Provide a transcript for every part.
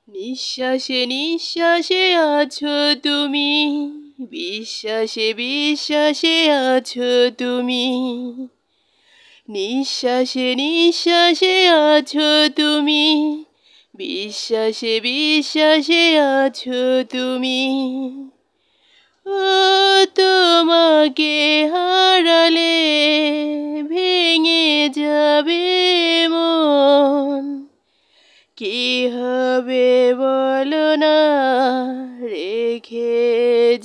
নিঃশ্বাসে নিঃশ্বাসে আছো তুমি, বিশ্বাসে বিশ্বাসে আছো তুমি। নিঃশ্বাসে নিঃশ্বাসে আছো তুমি, বিশ্বাসে বিশ্বাসে আছো তুমি। ও তোমাকে হারালে ভেঙে যাবে মন, কি হবে বলো না রেখে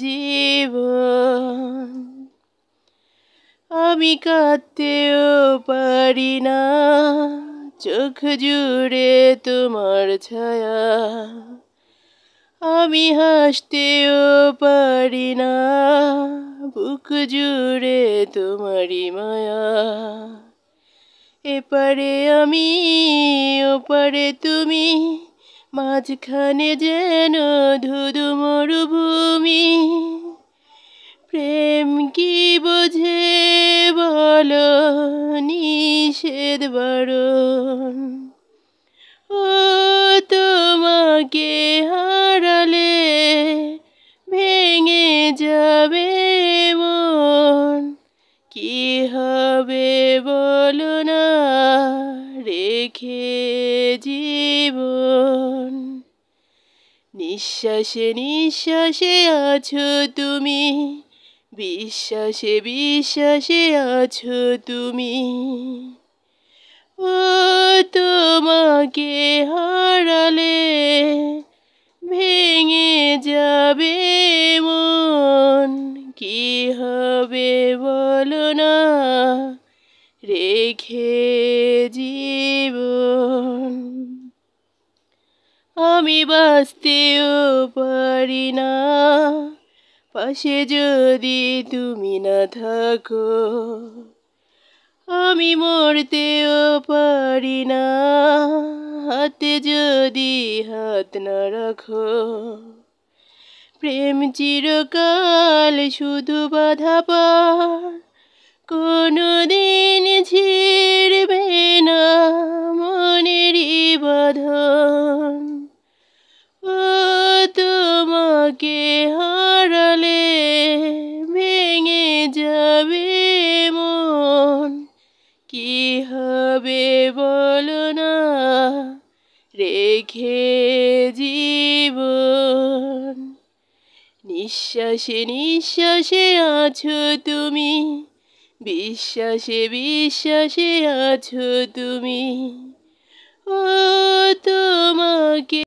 জীবন। আমি কাঁদতেও পারি না, চোখ জুড়ে তোমার ছায়া। আমি হাসতেও পারি না, বুক জুড়ে তোমারই মায়া। এপারে আমি ওপারে তুমি, মাঝখানে যেন ধুধু মরুভূমি। প্রেম কি বোঝে বলো নিষেধ বারণ। ও তোমাকে হারালে ভেঙে যাবে মন, কি হবে বলো না রেখে জীবন। নিঃশ্বাসে নিঃশ্বাসে আছো তুমি, বিশ্বাসে বিশ্বাসে আছো তুমি। ও তোমাকে হারালে ভেঙে যাবে মন, কি হবে বলো না রেখে জীবন। আমি বাঁচতেও পারি না, পাশে যদি তুমি না থাকো। আমি মরতেও পারি না, হাতে যদি হাত না রাখো। প্রেম চিরকাল শুধু বাধা পার, কোনোদিন ছিড়বে না মনেরই বাঁধন। ও তোমাকে হারালে ভেঙে যাবে মন, কি হবে বলো না রেখে জীবন। নিঃশ্বাসে নিঃশ্বাসে আছো তুমি, বিশ্বাসে বিশ্বাসে আছো তুমি। ও তোমাকে